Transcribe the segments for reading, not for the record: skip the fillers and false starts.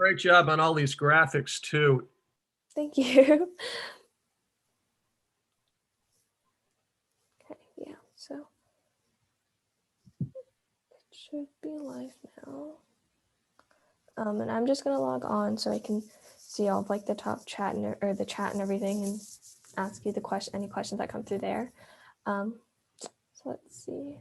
Great job on all these graphics too. Thank you. Okay, yeah, so it should be live now. And I'm just gonna log on so I can see all of like the top chat or the chat and everything, and ask you any questions that come through there. So let's see.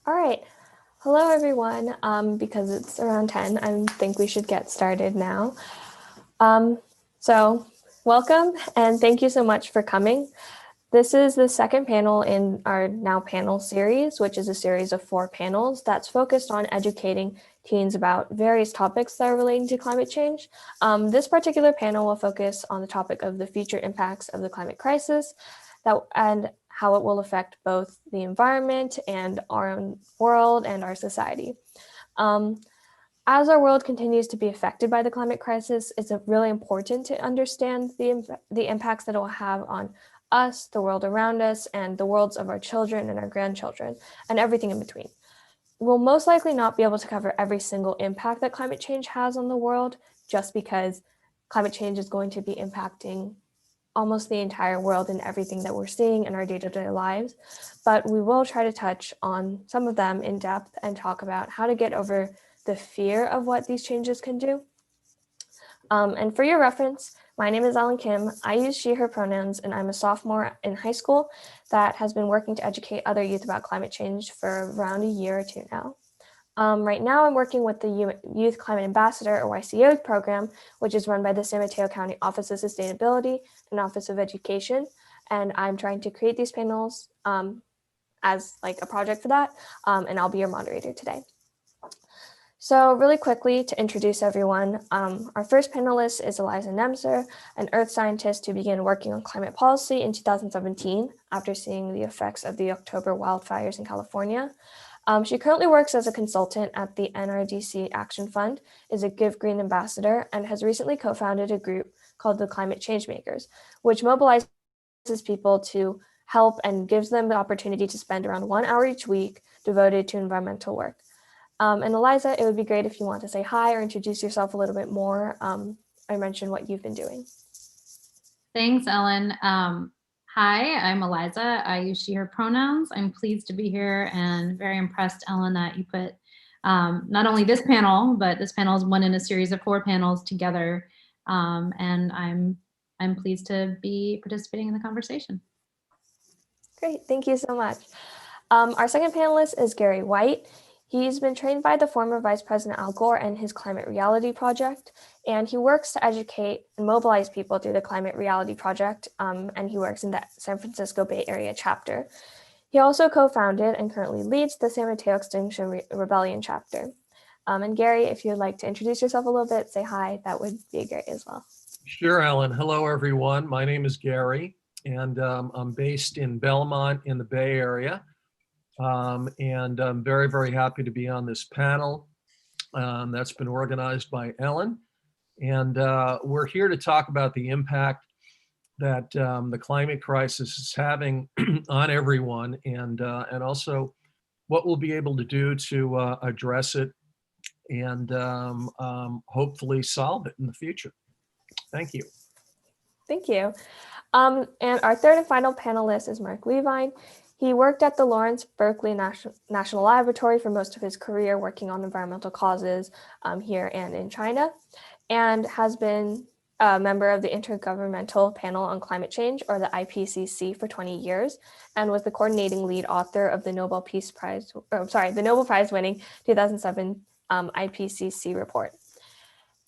All right. Hello, everyone. Because it's around 10, I think we should get started now. So welcome and thank you so much for coming. This is the second panel in our Now Panel series, which is a series of 4 panels that's focused on educating teens about various topics that are relating to climate change. This particular panel will focus on the topic of the future impacts of the climate crisis and how it will affect both the environment and our own world and our society. As our world continues to be affected by the climate crisis, it's really important to understand the impacts that it will have on us, the world around us, and the worlds of our children and our grandchildren, and everything in between. We'll most likely not be able to cover every single impact that climate change has on the world, just because climate change is going to be impacting almost the entire world and everything that we're seeing in our day-to-day lives. But we will try to touch on some of them in depth and talk about how to get over the fear of what these changes can do. And for your reference, my name is Ellen Kim. I use she, her pronouns, and I'm a sophomore in high school that has been working to educate other youth about climate change for around a year or 2 now. Right now, I'm working with the Youth Climate Ambassador, or YCO program, which is run by the San Mateo County Office of Sustainability and Office of Education. And I'm trying to create these panels as like a project for that, and I'll be your moderator today. So really quickly to introduce everyone, our first panelist is Elza Nemser, an earth scientist who began working on climate policy in 2017 after seeing the effects of the October wildfires in California. She currently works as a consultant at the NRDC Action Fund, is a Give Green ambassador, and has recently co-founded a group called the Climate Changemakers, which mobilizes people to help and gives them the opportunity to spend around 1 hour each week devoted to environmental work. And Elza, it would be great if you want to say hi or introduce yourself a little bit more or mention what you've been doing. Thanks, Ellen. Hi, I'm Elza. I use she, her pronouns. I'm pleased to be here and very impressed, Ellen, that you put not only this panel, but this panel is one in a series of 4 panels together. And I'm pleased to be participating in the conversation. Great, thank you so much. Our second panelist is Gary White. He's been trained by the former Vice President Al Gore and his Climate Reality Project, and he works to educate and mobilize people through the Climate Reality Project, and he works in the San Francisco Bay Area chapter. He also co-founded and currently leads the San Mateo Extinction Rebellion chapter. And Gary, if you'd like to introduce yourself a little bit, say hi, that would be great as well. Sure, Ellen. Hello, everyone. My name is Gary, and I'm based in Belmont in the Bay Area. And I'm very, very happy to be on this panel that's been organized by Ellen. And we're here to talk about the impact that the climate crisis is having on everyone, and also what we'll be able to do to address it and hopefully solve it in the future. Thank you. Thank you. And our third and final panelist is Mark Levine. He worked at the Lawrence Berkeley National Laboratory for most of his career, working on environmental causes here and in China, and has been a member of the Intergovernmental Panel on Climate Change, or the IPCC, for 20 years, and was the coordinating lead author of the the Nobel Prize winning 2007 IPCC report.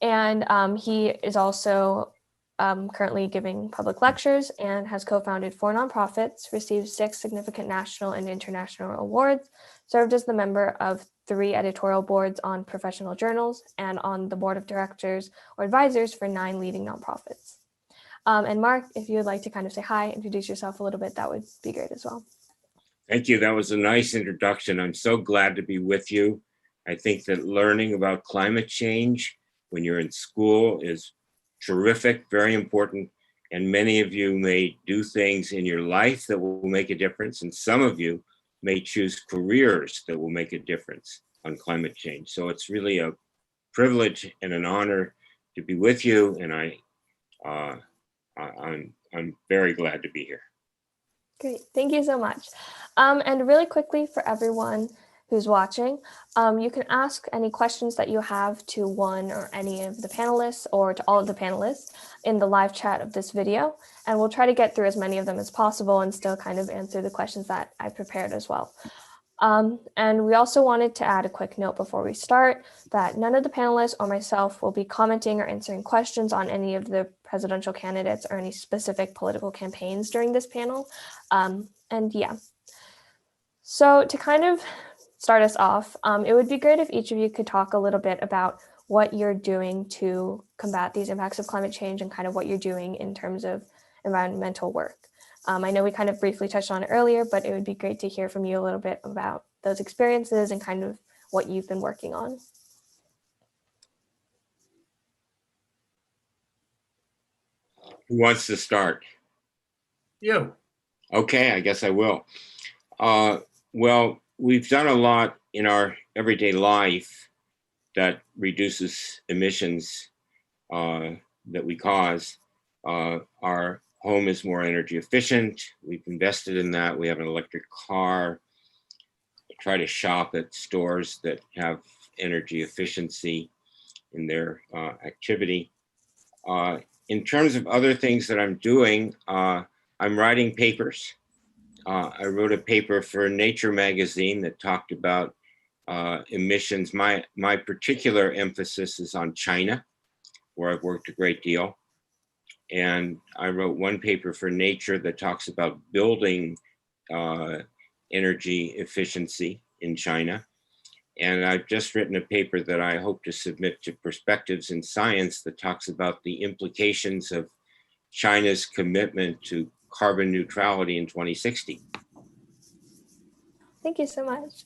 And he is also currently giving public lectures and has co-founded 4 nonprofits, received 6 significant national and international awards, served as the member of 3 editorial boards on professional journals, and on the board of directors or advisors for 9 leading nonprofits. And Mark, if you would like to kind of say hi, introduce yourself a little bit, that would be great as well. Thank you. That was a nice introduction. I'm so glad to be with you. I think that learning about climate change when you're in school is terrific, very important. And many of you may do things in your life that will make a difference. And some of you may choose careers that will make a difference on climate change. So it's really a privilege and an honor to be with you. And I'm very glad to be here. Great, thank you so much. And really quickly for everyone who's watching, you can ask any questions that you have to one or any of the panelists or to all of the panelists in the live chat of this video. And we'll try to get through as many of them as possible and still kind of answer the questions that I prepared as well. And we also wanted to add a quick note before we start that none of the panelists or myself will be commenting or answering questions on any of the presidential candidates or any specific political campaigns during this panel. And yeah, so to kind of start us off, it would be great if each of you could talk a little bit about what you're doing to combat these impacts of climate change and kind of what you're doing in terms of environmental work. I know we kind of briefly touched on it earlier, but it would be great to hear from you a little bit about those experiences and kind of what you've been working on. Who wants to start? You. Okay, I guess I will. Well, we've done a lot in our everyday life that reduces emissions that we cause. Our home is more energy efficient. We've invested in that. We have an electric car. I try to shop at stores that have energy efficiency in their activity. In terms of other things that I'm doing, I'm writing papers. I wrote a paper for Nature magazine that talked about emissions. My particular emphasis is on China, where I've worked a great deal. And I wrote one paper for Nature that talks about building energy efficiency in China. And I've just written a paper that I hope to submit to Perspectives in Science that talks about the implications of China's commitment to carbon neutrality in 2060. Thank you so much.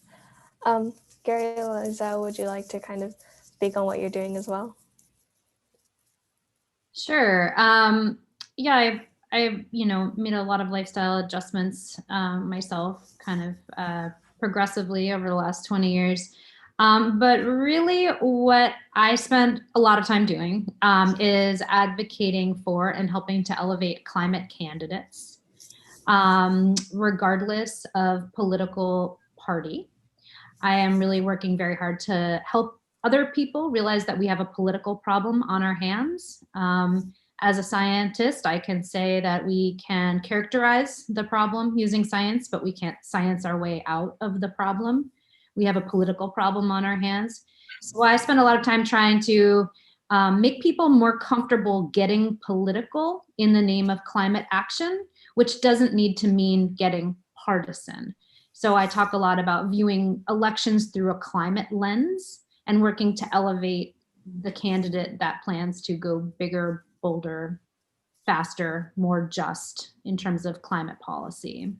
Gary, Elza, would you like to kind of speak on what you're doing as well? Sure. Yeah, I've made a lot of lifestyle adjustments myself, kind of progressively over the last 20 years. But really what I spent a lot of time doing is advocating for and helping to elevate climate candidates, regardless of political party. I am really working very hard to help other people realize that we have a political problem on our hands. As a scientist, I can say that we can characterize the problem using science, but we can't science our way out of the problem. We have a political problem on our hands. So I spend a lot of time trying to make people more comfortable getting political in the name of climate action, which doesn't need to mean getting partisan. So I talk a lot about viewing elections through a climate lens and working to elevate the candidate that plans to go bigger, bolder, faster, more just in terms of climate policy.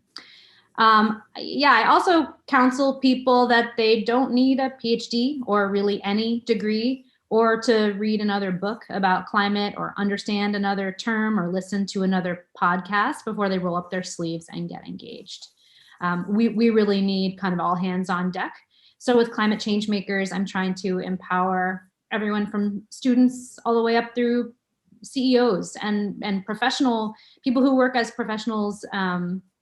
Yeah, I also counsel people that they don't need a PhD or really any degree or to read another book about climate or understand another term or listen to another podcast before they roll up their sleeves and get engaged. We really need kind of all hands on deck. So with climate change makers, I'm trying to empower everyone from students all the way up through CEOs and professional people who work as professionals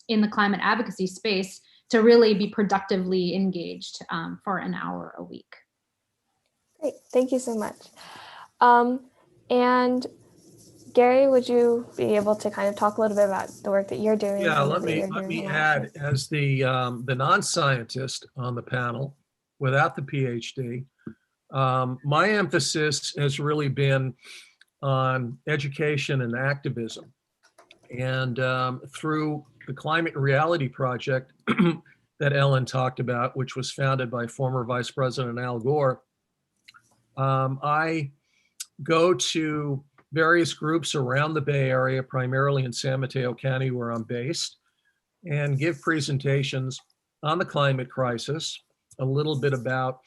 in the climate advocacy space to really be productively engaged for an hour a week. Great, thank you so much. And Gary, would you be able to kind of talk a little bit about the work that you're doing? Yeah, I know let that you're me doing a lot add, with- as the non-scientist on the panel, without the PhD, my emphasis has really been on education and activism. And through the Climate Reality Project that Ellen talked about, which was founded by former Vice President Al Gore, I go to various groups around the Bay Area, primarily in San Mateo County, where I'm based, and give presentations on the climate crisis, a little bit about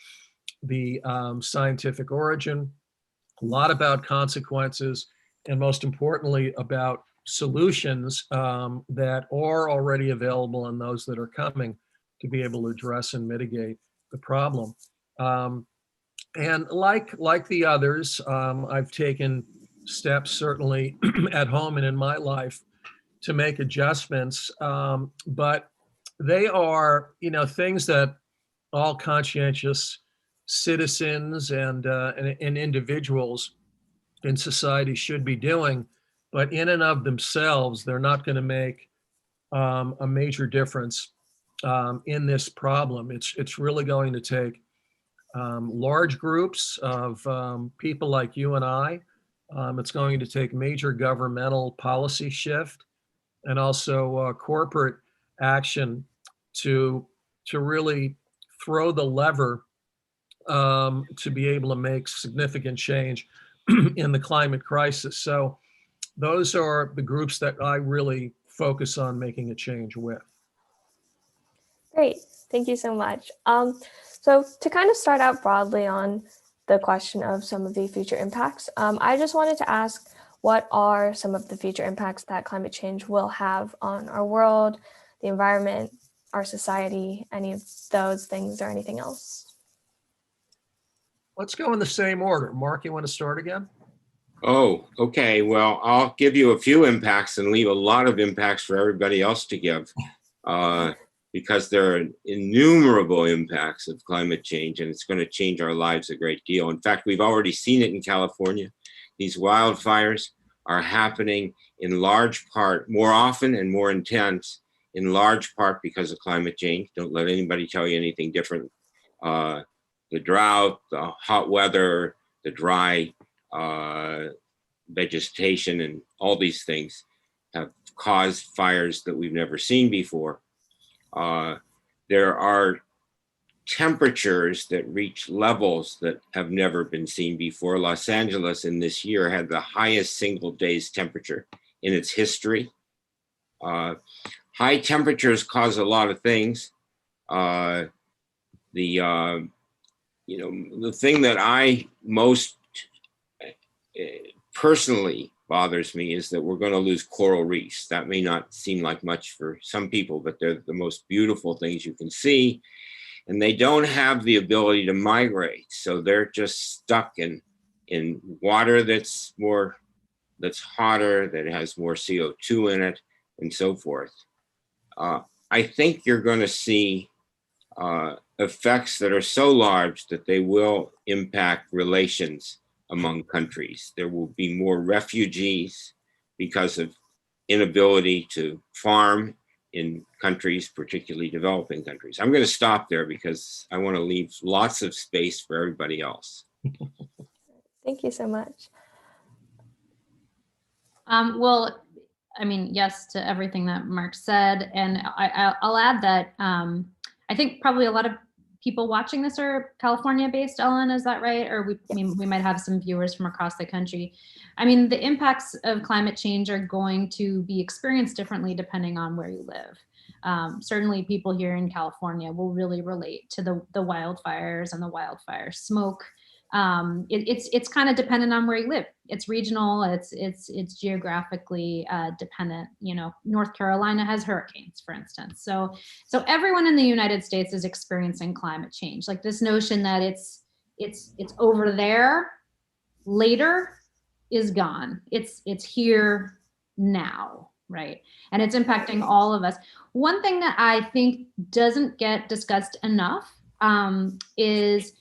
the scientific origin, a lot about consequences, and most importantly, about solutions that are already available and those that are coming to be able to address and mitigate the problem. And like the others, I've taken steps certainly at home and in my life to make adjustments, but they are, things that all conscientious citizens and individuals in society should be doing, but in and of themselves, they're not going to make a major difference in this problem. It's really going to take large groups of people like you and I. It's going to take major governmental policy shift and also corporate action to really throw the lever to be able to make significant change in the climate crisis. So those are the groups that I really focus on making a change with. Great, thank you so much. So to kind of start out broadly on the question of some of the future impacts, I just wanted to ask, what are some of the future impacts that climate change will have on our world, the environment, our society, any of those things or anything else? Let's go in the same order. Mark, you want to start again? Oh, okay. Well, I'll give you a few impacts and leave a lot of impacts for everybody else to give, because there are innumerable impacts of climate change, and it's going to change our lives a great deal. In fact, we've already seen it in California. These wildfires are happening in large part, more often and more intense, in large part because of climate change. Don't let anybody tell you anything different. The drought, the hot weather, the dry vegetation, and all these things have caused fires that we've never seen before. There are temperatures that reach levels that have never been seen before. Los Angeles in this year had the highest single day's temperature in its history. High temperatures cause a lot of things. The thing that I most personally bothers me is that we're going to lose coral reefs. That may not seem like much for some people, but they're the most beautiful things you can see. And they don't have the ability to migrate. So they're just stuck in water that's hotter, that has more CO2 in it, and so forth. I think you're going to see effects that are so large that they will impact relations among countries. There will be more refugees because of inability to farm in countries, particularly developing countries. I'm going to stop there because I want to leave lots of space for everybody else. Thank you so much. Well, I mean, yes to everything that Mark said. And I'll add that I think probably a lot of people watching this are California based, Ellen, is that right? Or we might have some viewers from across the country. I mean, the impacts of climate change are going to be experienced differently depending on where you live. Certainly people here in California will really relate to the wildfires and the wildfire smoke. It's kind of dependent on where you live. It's regional, it's geographically dependent. North Carolina has hurricanes, for instance. So everyone in the United States is experiencing climate change. Like this notion that it's over there later is gone. It's here now, right? And it's impacting all of us. One thing that I think doesn't get discussed enough is,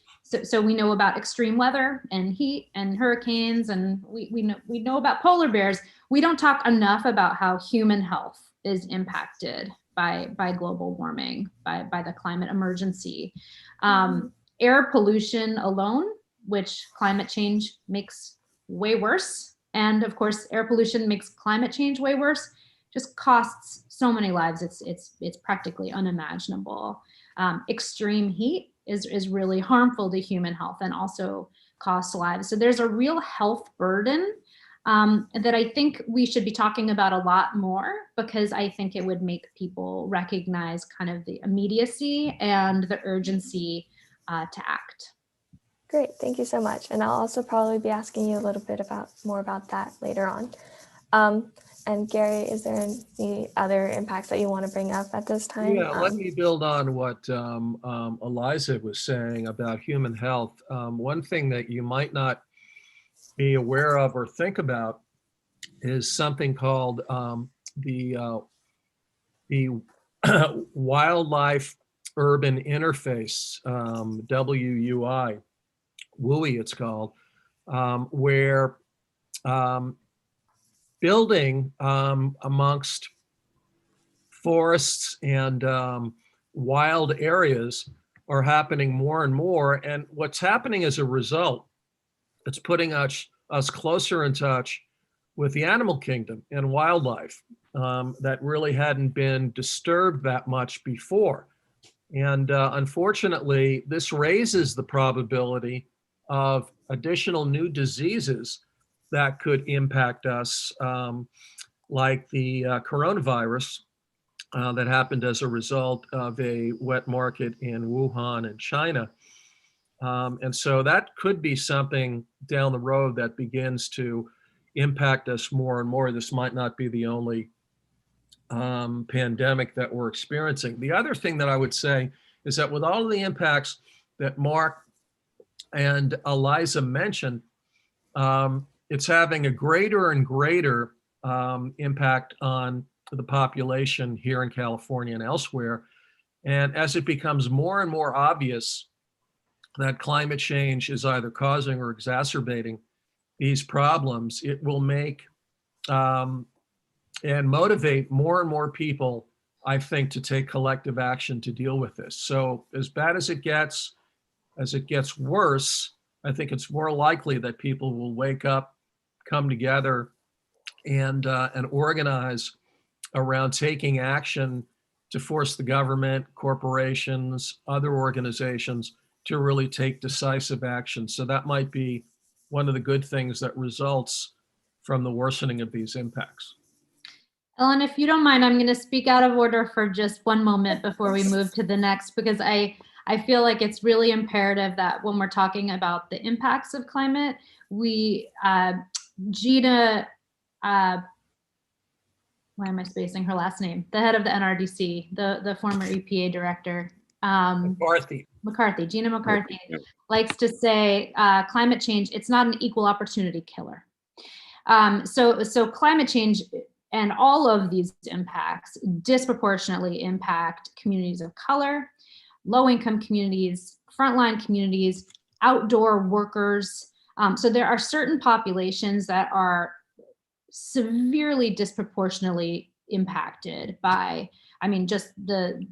so we know about extreme weather and heat and hurricanes, and we know about polar bears. We don't talk enough about how human health is impacted by global warming, by the climate emergency. Air pollution alone, which climate change makes way worse, and of course air pollution makes climate change way worse, just costs so many lives. It's practically unimaginable. Extreme heat is really harmful to human health and also costs lives. So there's a real health burden that I think we should be talking about a lot more, because I think it would make people recognize kind of the immediacy and the urgency to act. Great, thank you so much. And I'll also probably be asking you a little bit more about that later on. And Gary, is there any other impacts that you want to bring up at this time? Yeah, let me build on what Elza was saying about human health. One thing that you might not be aware of or think about is something called the Wildlife Urban Interface, WUI it's called, where building amongst forests and wild areas are happening more and more. And what's happening as a result, it's putting us closer in touch with the animal kingdom and wildlife that really hadn't been disturbed that much before. And unfortunately, this raises the probability of additional new diseases that could impact us, like the coronavirus that happened as a result of a wet market in Wuhan in China. And so that could be something down the road that begins to impact us more and more. This might not be the only pandemic that we're experiencing. The other thing that I would say is that with all of the impacts that Mark and Elza mentioned, it's having a greater and greater impact on the population here in California and elsewhere. And as it becomes more and more obvious that climate change is either causing or exacerbating these problems, it will make and motivate more and more people, I think, to take collective action to deal with this. So as bad as it gets worse, I think it's more likely that people will wake up, come together, and organize around taking action to force the government, corporations, other organizations to really take decisive action. So that might be one of the good things that results from the worsening of these impacts. Ellen, if you don't mind, I'm going to speak out of order for just one moment before we move to the next, because I feel like it's really imperative that when we're talking about the impacts of climate, we, Gina, why am I spacing her last name? The head of the NRDC, the former EPA director. Gina McCarthy likes to say climate change, it's not an equal opportunity killer. So climate change and all of these impacts disproportionately impact communities of color, low-income communities, frontline communities, outdoor workers. So there are certain populations that are severely disproportionately impacted by, I mean, just the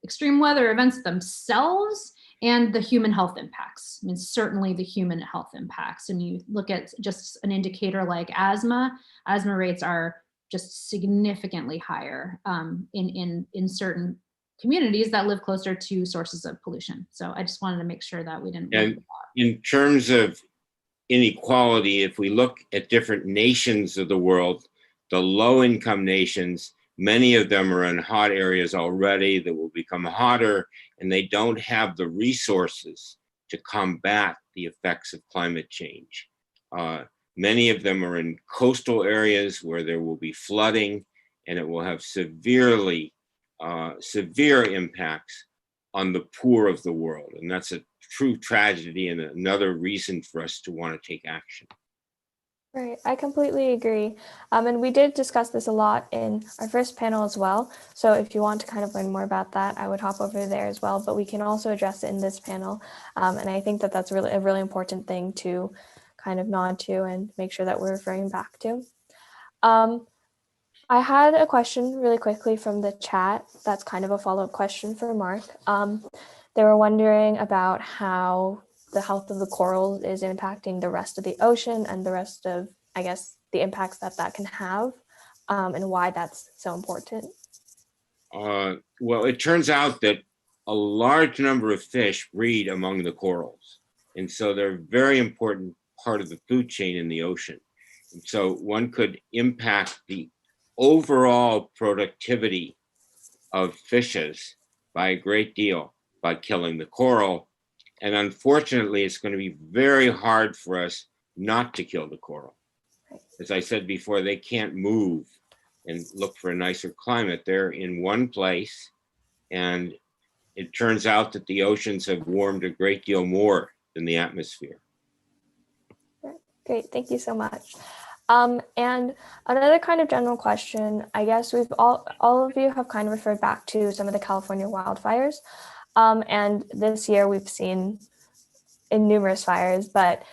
extreme weather events themselves and the human health impacts. I mean, certainly the human health impacts. And you look at just an indicator like asthma rates are just significantly higher in certain communities that live closer to sources of pollution. So I just wanted to make sure that we didn't. And in terms of inequality, if we look at different nations of the world, the low-income nations, many of them are in hot areas already that will become hotter, and they don't have the resources to combat the effects of climate change. Many of them are in coastal areas where there will be flooding, and it will have severe impacts on the poor of the world. And that's a true tragedy and another reason for us to want to take action. Right, I completely agree. And we did discuss this a lot in our first panel as well. So if you want to kind of learn more about that, I would hop over there as well. But we can also address it in this panel. And I think that that's really a really important thing to kind of nod to and make sure that we're referring back to. I had a question really quickly from the chat. That's kind of a follow-up question for Mark. They were wondering about how the health of the corals is impacting the rest of the ocean and the rest of, I guess, the impacts that that can have, and why that's so important. Well, it turns out that a large number of fish breed among the corals. And so they're a very important part of the food chain in the ocean. And so one could impact the overall productivity of fishes by a great deal by killing the coral. And unfortunately, it's going to be very hard for us not to kill the coral. As I said before, they can't move and look for a nicer climate. They're in one place, and it turns out that the oceans have warmed a great deal more than the atmosphere. Great, thank you so much. And another kind of general question, I guess we've all of you have kind of referred back to some of the California wildfires. And this year we've seen in numerous fires, but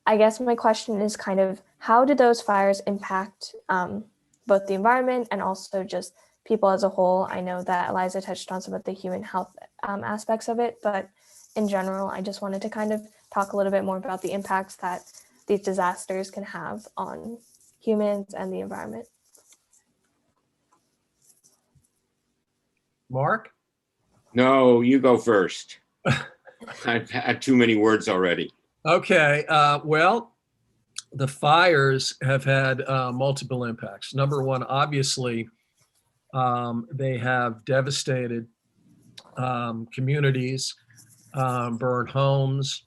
I guess my question is kind of how do those fires impact both the environment and also just people as a whole? I know that Eliza touched on some of the human health aspects of it, but in general, I just wanted to kind of talk a little bit more about the impacts that these disasters can have on humans and the environment. Mark? No, you go first. I've had too many words already. Okay, well, the fires have had multiple impacts. Number one, obviously, they have devastated communities, burned homes,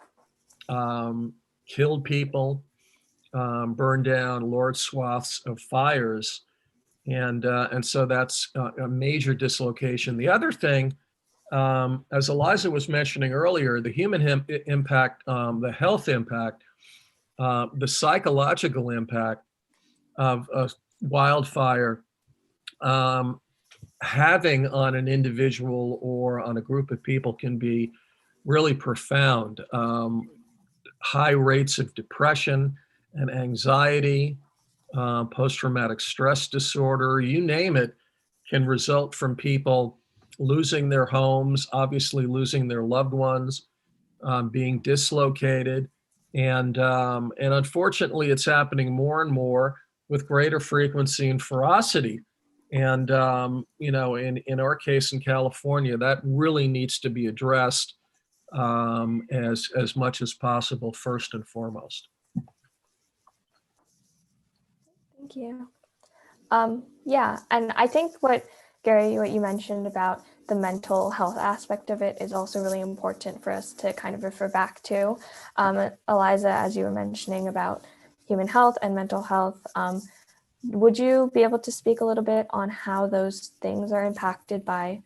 killed people, burned down large swaths of fires. And so that's a major dislocation. The other thing, as Eliza was mentioning earlier, the human impact, the health impact, the psychological impact of a wildfire having on an individual or on a group of people can be really profound. High rates of depression and anxiety, post-traumatic stress disorder, you name it, can result from people losing their homes, obviously losing their loved ones, being dislocated. And unfortunately, it's happening more and more with greater frequency and ferocity. And, you know, in our case in California, that really needs to be addressed as much as possible, first and foremost. Thank you. Yeah, and I think what you mentioned about the mental health aspect of it is also really important for us to kind of refer back to. Eliza, as you were mentioning about human health and mental health, would you be able to speak a little bit on how those things are impacted by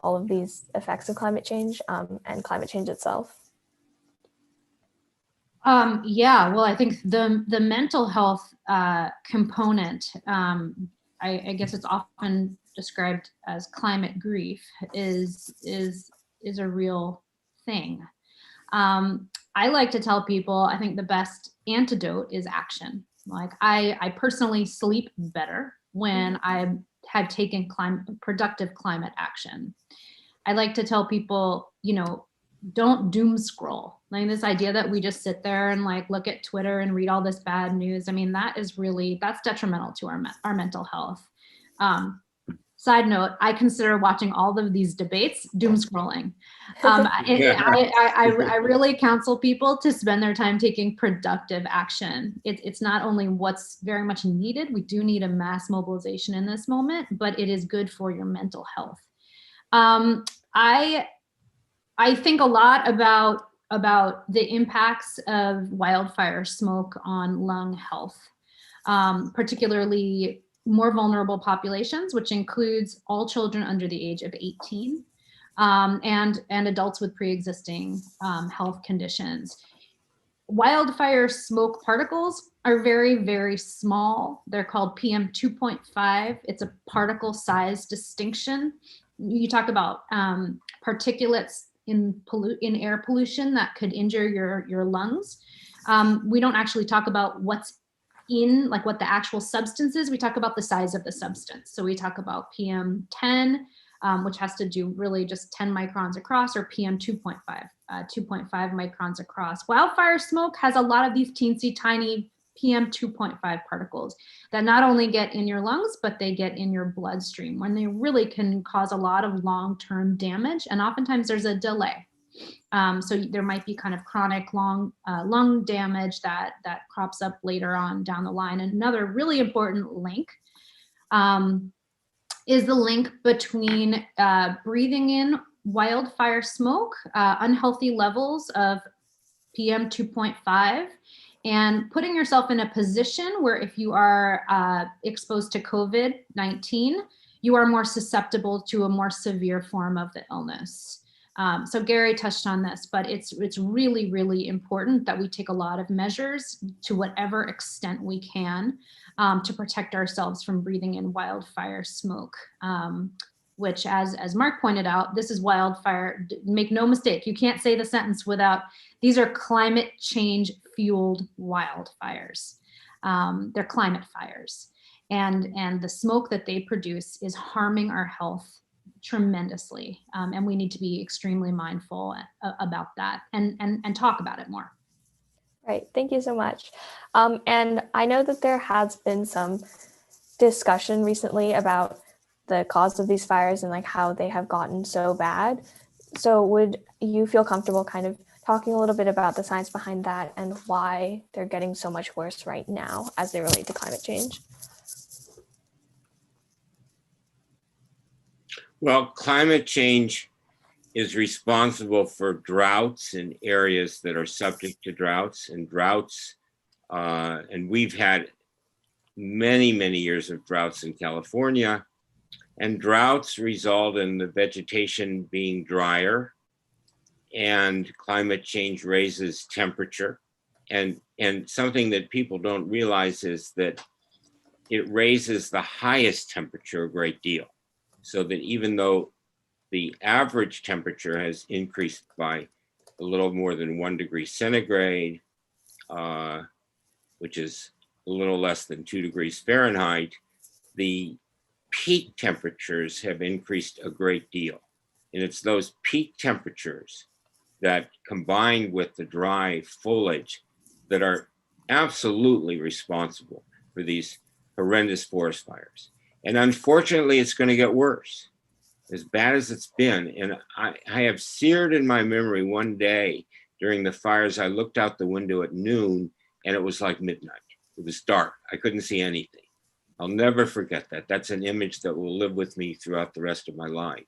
all of these effects of climate change and climate change itself? Yeah, well, I think the mental health component, I guess it's often described as climate grief, is a real thing. I like to tell people, I think the best antidote is action. Like I personally sleep better when I have taken productive climate action. I like to tell people, you know, don't doom scroll. Like this idea that we just sit there and like look at Twitter and read all this bad news. I mean, that's detrimental to our mental health. Side note, I consider watching all of these debates doom scrolling. I really counsel people to spend their time taking productive action. It's not only what's very much needed, we do need a mass mobilization in this moment, but it is good for your mental health. I think a lot about the impacts of wildfire smoke on lung health, particularly more vulnerable populations, which includes all children under the age of 18 and adults with pre-existing health conditions. Wildfire smoke particles are very, very small. They're called PM 2.5. It's a particle size distinction. You talk about particulates in air pollution that could injure your lungs. We don't actually talk about what's in, like what the actual substance is. We talk about the size of the substance. So we talk about PM 10, which has to do really just 10 microns across, or PM 2.5, 2.5 microns across. Wildfire smoke has a lot of these teensy tiny PM 2.5 particles that not only get in your lungs, but they get in your bloodstream, when they really can cause a lot of long-term damage. And oftentimes there's a delay. So there might be kind of chronic lung damage that crops up later on down the line. And another really important link is the link between breathing in wildfire smoke, unhealthy levels of PM 2.5, and putting yourself in a position where if you are exposed to COVID-19, you are more susceptible to a more severe form of the illness. So Gary touched on this, but it's really, really important that we take a lot of measures to whatever extent we can to protect ourselves from breathing in wildfire smoke, which as Mark pointed out, this is wildfire. Make no mistake, you can't say the sentence without, these are climate change fueled wildfires. They're climate fires. And the smoke that they produce is harming our health tremendously. And we need to be extremely mindful about that and talk about it more. Right, thank you so much. And I know that there has been some discussion recently about the cause of these fires and like how they have gotten so bad. So would you feel comfortable kind of talking a little bit about the science behind that and why they're getting so much worse right now as they relate to climate change? Well, climate change is responsible for droughts in areas that are subject to droughts, and we've had many, many years of droughts in California, and droughts result in the vegetation being drier, and climate change raises temperature. And something that people don't realize is that it raises the highest temperature a great deal. So that even though the average temperature has increased by a little more than 1 degree centigrade, which is a little less than 2 degrees Fahrenheit, the peak temperatures have increased a great deal. And it's those peak temperatures that, combined with the dry foliage, that are absolutely responsible for these horrendous forest fires. And unfortunately, it's going to get worse, as bad as it's been. And I have seared in my memory one day during the fires, I looked out the window at noon and it was like midnight. It was dark. I couldn't see anything. I'll never forget that. That's an image that will live with me throughout the rest of my life.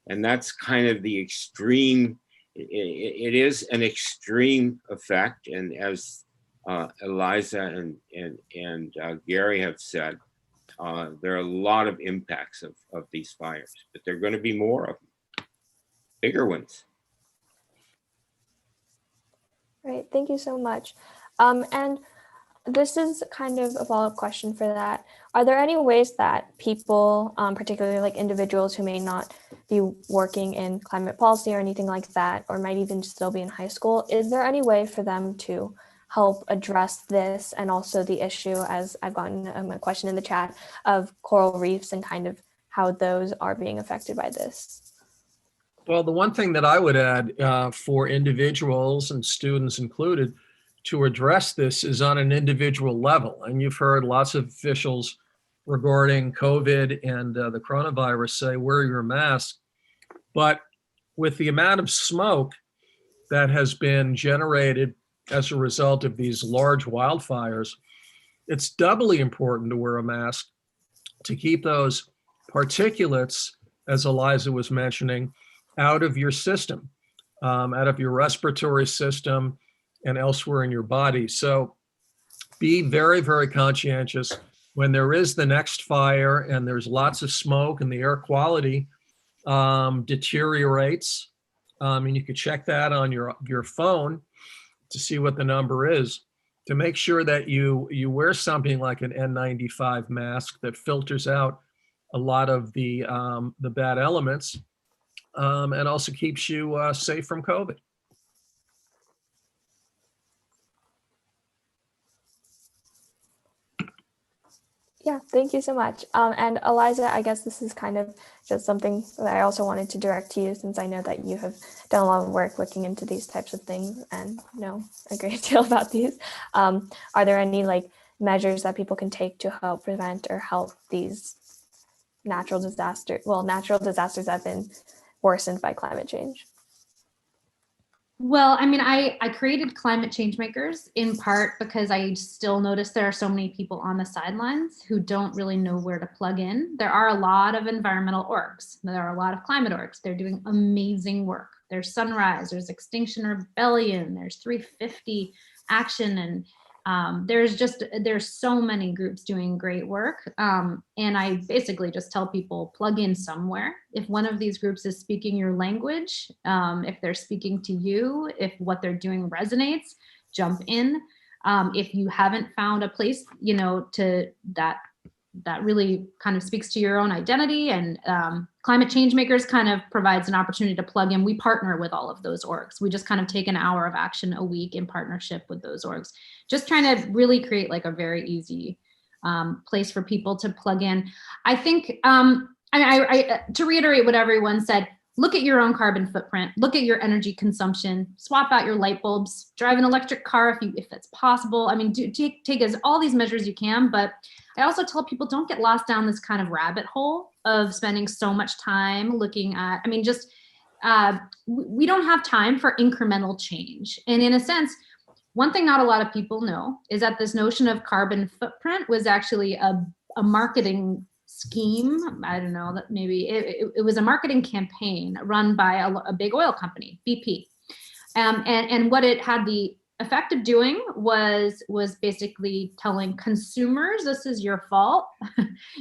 And that's kind of the extreme, it is an extreme effect. And as Elza and Gary have said, there are a lot of impacts of these fires, but there are going to be more of them, bigger ones. Right, thank you so much. And this is kind of a follow-up question for that. Are there any ways that people, particularly like individuals who may not be working in climate policy or anything like that, or might even still be in high school, is there any way for them to help address this and also the issue, as I've gotten a question in the chat, of coral reefs and kind of how those are being affected by this? Well, the one thing that I would add for individuals and students included to address this is on an individual level. And you've heard lots of officials regarding COVID and the coronavirus say, wear your mask. But with the amount of smoke that has been generated as a result of these large wildfires, it's doubly important to wear a mask to keep those particulates, as Elza was mentioning, out of your system, out of your respiratory system and elsewhere in your body. So be very, very conscientious when there is the next fire and there's lots of smoke and the air quality deteriorates. And you could check that on your phone. to see what the number is, to make sure that you wear something like an N95 mask that filters out a lot of the bad elements, and also keeps you safe from COVID. Yeah, thank you so much. And Eliza, I guess this is kind of just something that I also wanted to direct to you, since I know that you have done a lot of work looking into these types of things and know a great deal about these. Are there any like measures that people can take to help prevent or help these natural disasters? Well, natural disasters have been worsened by climate change. Well, I mean, I created Climate Change Makers in part because I still notice there are so many people on the sidelines who don't really know where to plug in. There are a lot of environmental orgs. There are a lot of climate orgs. They're doing amazing work. There's Sunrise, there's Extinction Rebellion, there's 350 Action, and there's so many groups doing great work. And I basically just tell people, plug in somewhere. If one of these groups is speaking your language, if they're speaking to you, if what they're doing resonates, jump in. If you haven't found a place, you know, to that really kind of speaks to your own identity, and Climate Change Makers kind of provides an opportunity to plug in. We partner with all of those orgs. We just kind of take an hour of action a week in partnership with those orgs, just trying to really create like a very easy place for people to plug in. I think, to reiterate what everyone said, look at your own carbon footprint, look at your energy consumption, swap out your light bulbs, drive an electric car if that's possible. I mean, take all these measures you can, but I also tell people, don't get lost down this kind of rabbit hole of spending so much time looking at, I mean, just, we don't have time for incremental change. And in a sense, one thing not a lot of people know is that this notion of carbon footprint was actually a marketing scheme. I don't know, that maybe it was a marketing campaign run by a big oil company, BP. And what it had the effect of doing was basically telling consumers, this is your fault.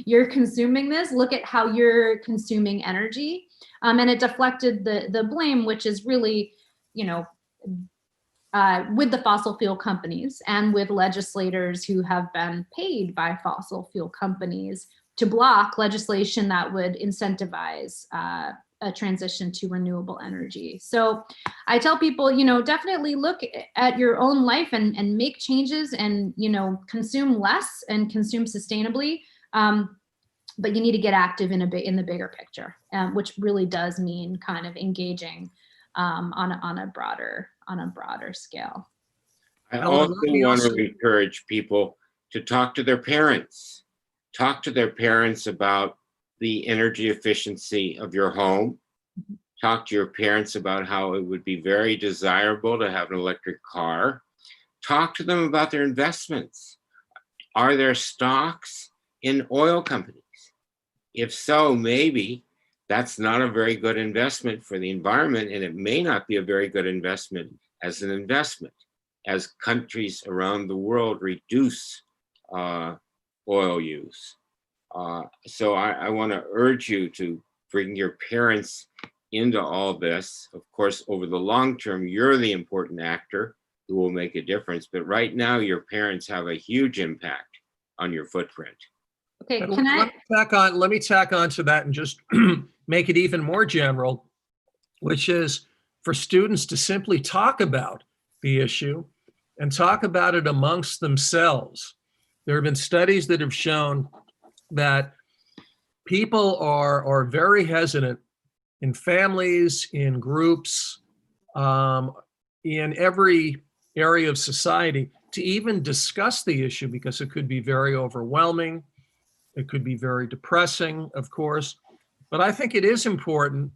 You're consuming this. Look at how you're consuming energy. And it deflected the blame, which is really, you know, with the fossil fuel companies and with legislators who have been paid by fossil fuel companies to block legislation that would incentivize a transition to renewable energy. So I tell people, you know, definitely look at your own life and make changes, and, you know, consume less and consume sustainably. But you need to get active in the bigger picture, which really does mean kind of engaging on a broader scale. I Ellen, also let me want also- to encourage people to talk to their parents. Talk to their parents about the energy efficiency of your home. Talk to your parents about how it would be very desirable to have an electric car. Talk to them about their investments. Are there stocks in oil companies? If so, maybe that's not a very good investment for the environment, and it may not be a very good investment as an investment as countries around the world reduce oil use. So I want to urge you to bring your parents into all this. Of course, over the long term, you're the important actor who will make a difference. But right now, your parents have a huge impact on your footprint. Okay, And can I? let me tack on to that and just make it even more general, which is for students to simply talk about the issue and talk about it amongst themselves. There have been studies that have shown that people are very hesitant in families, in groups, in every area of society to even discuss the issue, because it could be very overwhelming. It could be very depressing, of course. But I think it is important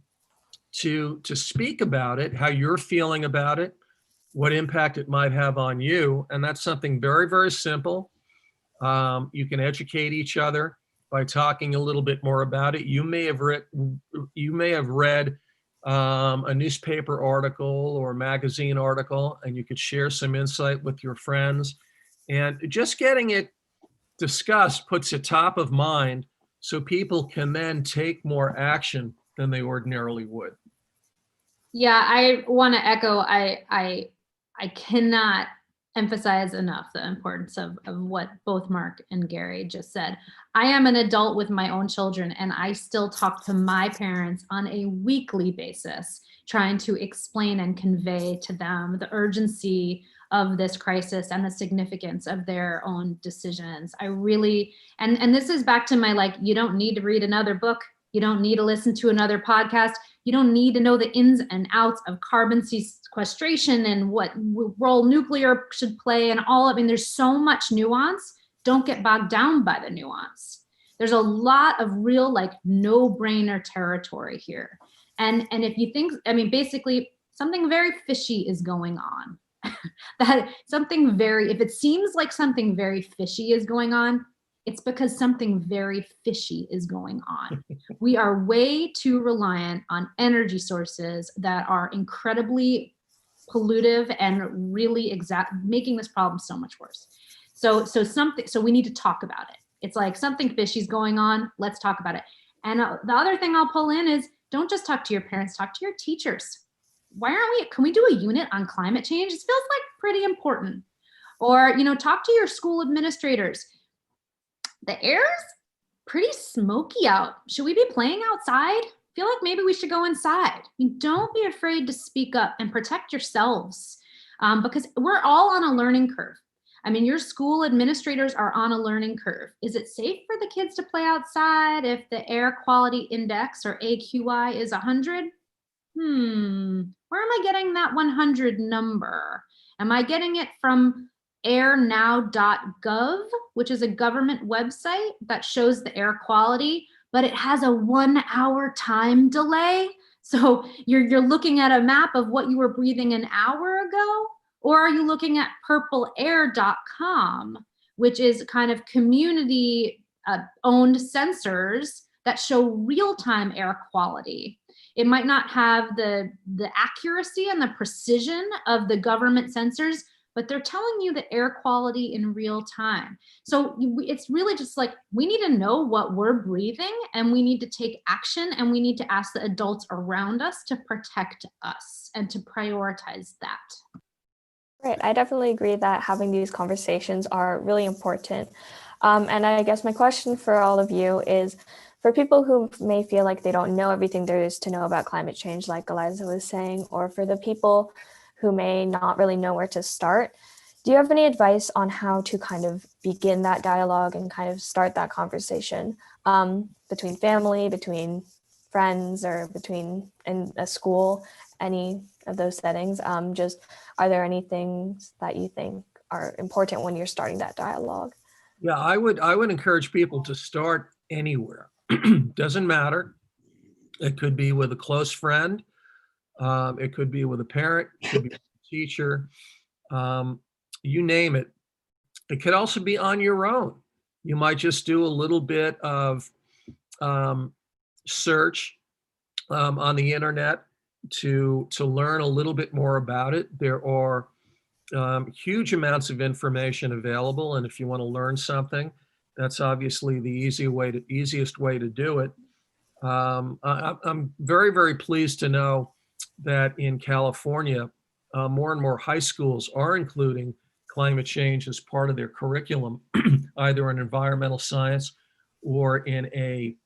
to speak about it, how you're feeling about it, what impact it might have on you. And that's something very, very simple. You can educate each other by talking a little bit more about it. You may have read a newspaper article or a magazine article, and you could share some insight with your friends. And just getting it discussed puts it top of mind, so people can then take more action than they ordinarily would. Yeah, I want to echo. I I cannot emphasize enough the importance of what both Mark and Gary just said. I am an adult with my own children, and I still talk to my parents on a weekly basis, trying to explain and convey to them the urgency of this crisis and the significance of their own decisions. I really, and this is back to my, like, you don't need to read another book. You don't need to listen to another podcast. You don't need to know the ins and outs of carbon sequestration and what role nuclear should play and all. I mean, there's so much nuance. Don't get bogged down by the nuance. There's a lot of real, like, no-brainer territory here. And if you think, I mean, basically something very fishy is going on. That something very, if it seems like something very fishy is going on, it's because something very fishy is going on. We are way too reliant on energy sources that are incredibly pollutive and really making this problem so much worse. So we need to talk about it. It's like something fishy is going on. Let's talk about it. And the other thing I'll pull in is, don't just talk to your parents, talk to your teachers. Can we do a unit on climate change? It feels like pretty important. Or, talk to your school administrators. The air's pretty smoky out. Should we be playing outside? I feel like maybe we should go inside. Don't be afraid to speak up and protect yourselves, because we're all on a learning curve. I mean, your school administrators are on a learning curve. Is it safe for the kids to play outside if the air quality index, or AQI, is 100? Where am I getting that 100 number? Am I getting it from airnow.gov, which is a government website that shows the air quality, but it has a 1 hour time delay? So you're looking at a map of what you were breathing an hour ago? Or are you looking at purpleair.com, which is kind of community owned sensors that show real-time air quality? It might not have the accuracy and the precision of the government sensors, but they're telling you the air quality in real time. So it's really just like, we need to know what we're breathing, and we need to take action, and we need to ask the adults around us to protect us and to prioritize that. Right, I definitely agree that having these conversations are really important. And I guess my question for all of you is, for people who may feel like they don't know everything there is to know about climate change, like Elza was saying, or for the people who may not really know where to start, do you have any advice on how to kind of begin that dialogue and kind of start that conversation between family, between friends, or between in a school, any of those settings? Just, are there any things that you think are important when you're starting that dialogue? Yeah, I would encourage people to start anywhere. Doesn't matter. It could be with a close friend. It could be with a parent. It could be with a teacher. You name it. It could also be on your own. You might just do a little bit of search on the internet to learn a little bit more about it. There are huge amounts of information available, and if you want to learn something, that's obviously the easiest way to do it. I'm very, very pleased to know that in California, more and more high schools are including climate change as part of their curriculum, either in environmental science or in a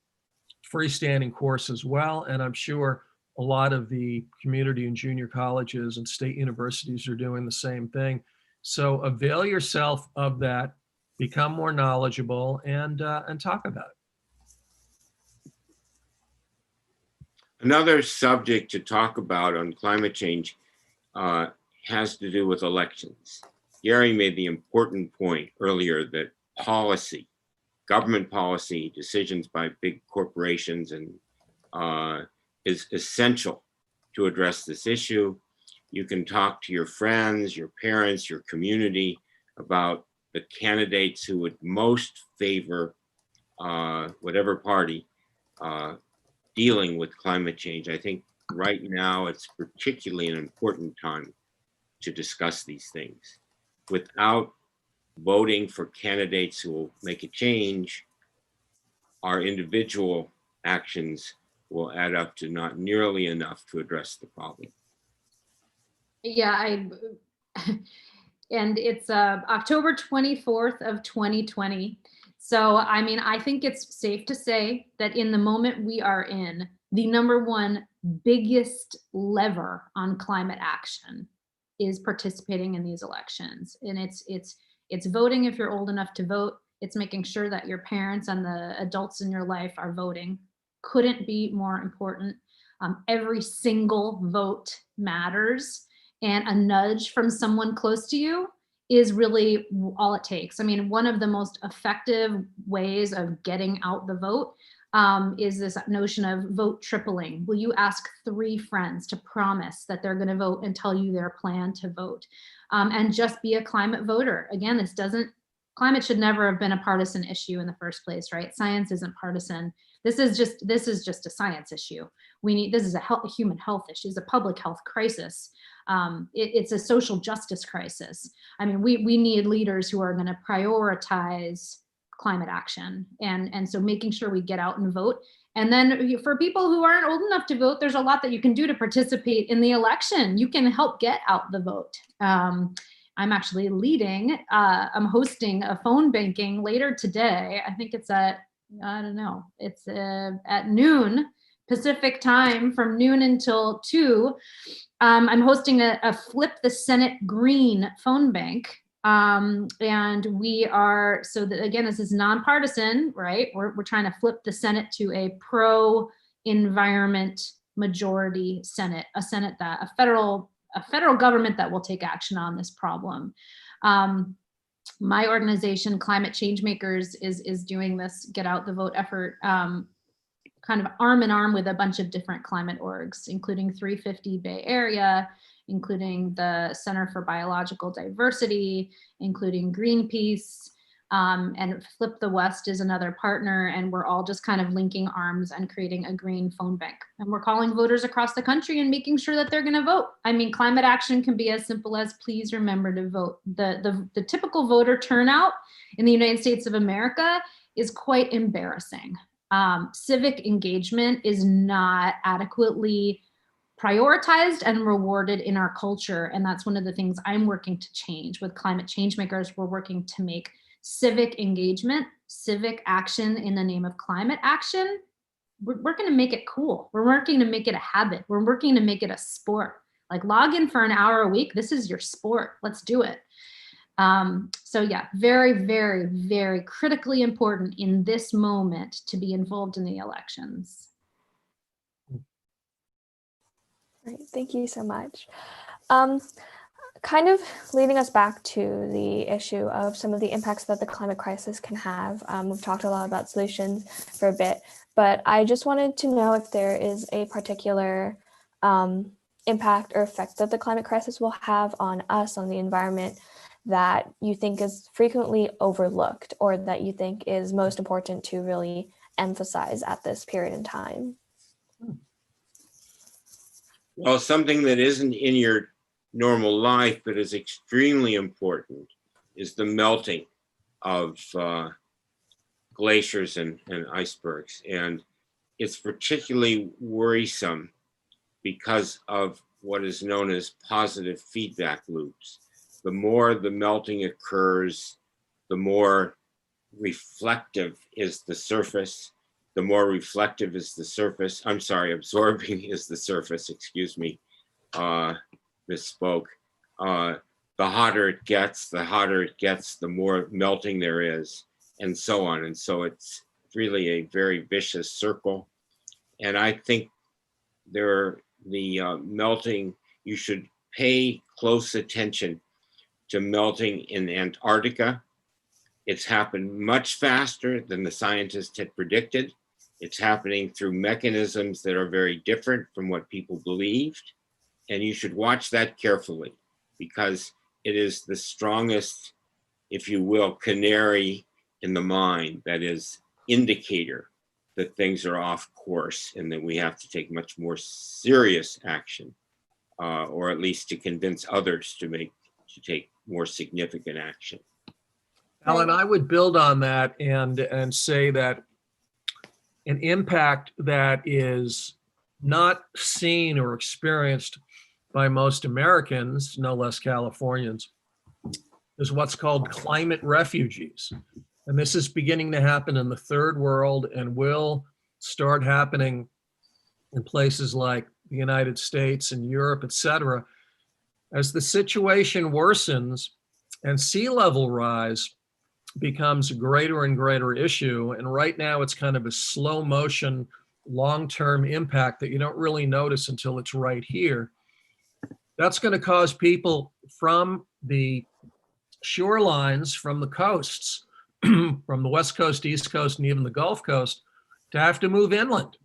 freestanding course as well. And I'm sure a lot of the community and junior colleges and state universities are doing the same thing. So avail yourself of that, become more knowledgeable, and talk about it. Another subject to talk about on climate change has to do with elections. Gary made the important point earlier that policy, government policy, decisions by big corporations and is essential to address this issue. You can talk to your friends, your parents, your community about the candidates who would most favor whatever party dealing with climate change. I think right now it's particularly an important time to discuss these things. Without voting for candidates who will make a change, our individual actions will add up to not nearly enough to address the problem. Yeah, I and it's October 24th of 2020. So, I mean, I think it's safe to say that in the moment we are in, the number one biggest lever on climate action is participating in these elections. And it's voting if you're old enough to vote. It's making sure that your parents and the adults in your life are voting. Couldn't be more important. Every single vote matters, and a nudge from someone close to you is really all it takes. I mean, one of the most effective ways of getting out the vote is this notion of vote tripling. Will you ask 3 friends to promise that they're going to vote and tell you their plan to vote? And just be a climate voter. Again, climate should never have been a partisan issue in the first place, right? Science isn't partisan. This is just a science issue. This is a human health issue. It's a public health crisis. It's a social justice crisis. I mean, we need leaders who are going to prioritize climate action, and so making sure we get out and vote. And then for people who aren't old enough to vote, there's a lot that you can do to participate in the election. You can help get out the vote. I'm actually I'm hosting a phone banking later today. I think it's at, I don't know, it's at noon Pacific time, from noon until 2. I'm hosting a Flip the Senate Green phone bank. And we are, so that, again, this is nonpartisan, right? We're trying to flip the Senate to a pro-environment majority Senate, a federal government that will take action on this problem. My organization, Climate Changemakers, is doing this Get Out the Vote effort, kind of arm in arm with a bunch of different climate orgs, including 350 Bay Area, including the Center for Biological Diversity, including Greenpeace, and Flip the West is another partner, and we're all just kind of linking arms and creating a green phone bank. And we're calling voters across the country and making sure that they're gonna vote. I mean, climate action can be as simple as, please remember to vote. The typical voter turnout in the United States of America is quite embarrassing. Civic engagement is not adequately prioritized and rewarded in our culture. And that's one of the things I'm working to change with Climate Changemakers. We're working to make civic engagement, civic action in the name of climate action. We're going to make it cool. We're working to make it a habit. We're working to make it a sport. Like, log in for an hour a week. This is your sport. Let's do it. So yeah, very, very, very critically important in this moment to be involved in the elections. Great, thank you so much. Kind of leading us back to the issue of some of the impacts that the climate crisis can have. We've talked a lot about solutions for a bit, but I just wanted to know if there is a particular impact or effect that the climate crisis will have on us, on the environment, that you think is frequently overlooked, or that you think is most important to really emphasize at this period in time. Well, something that isn't in your normal life but is extremely important is the melting of glaciers and icebergs. And it's particularly worrisome because of what is known as positive feedback loops. The more the melting occurs, the more reflective is the surface. The more reflective is the surface. I'm sorry, absorbing is the surface, excuse me, misspoke. The hotter it gets, the more melting there is, and so on. And so it's really a very vicious circle. And I think the melting, you should pay close attention to melting in Antarctica. It's happened much faster than the scientists had predicted. It's happening through mechanisms that are very different from what people believed. And you should watch that carefully, because it is the strongest, if you will, canary in the mine, that is indicator that things are off course and that we have to take much more serious action, or at least to convince others to take more significant action. Alan, I would build on that and say that an impact that is not seen or experienced by most Americans, no less Californians, is what's called climate refugees. And this is beginning to happen in the third world and will start happening in places like the United States and Europe, et cetera. As the situation worsens and sea level rise becomes a greater and greater issue, and right now it's kind of a slow motion, long-term impact that you don't really notice until it's right here. That's going to cause people from the shorelines, from the coasts, from the West Coast, East Coast, and even the Gulf Coast, to have to move inland.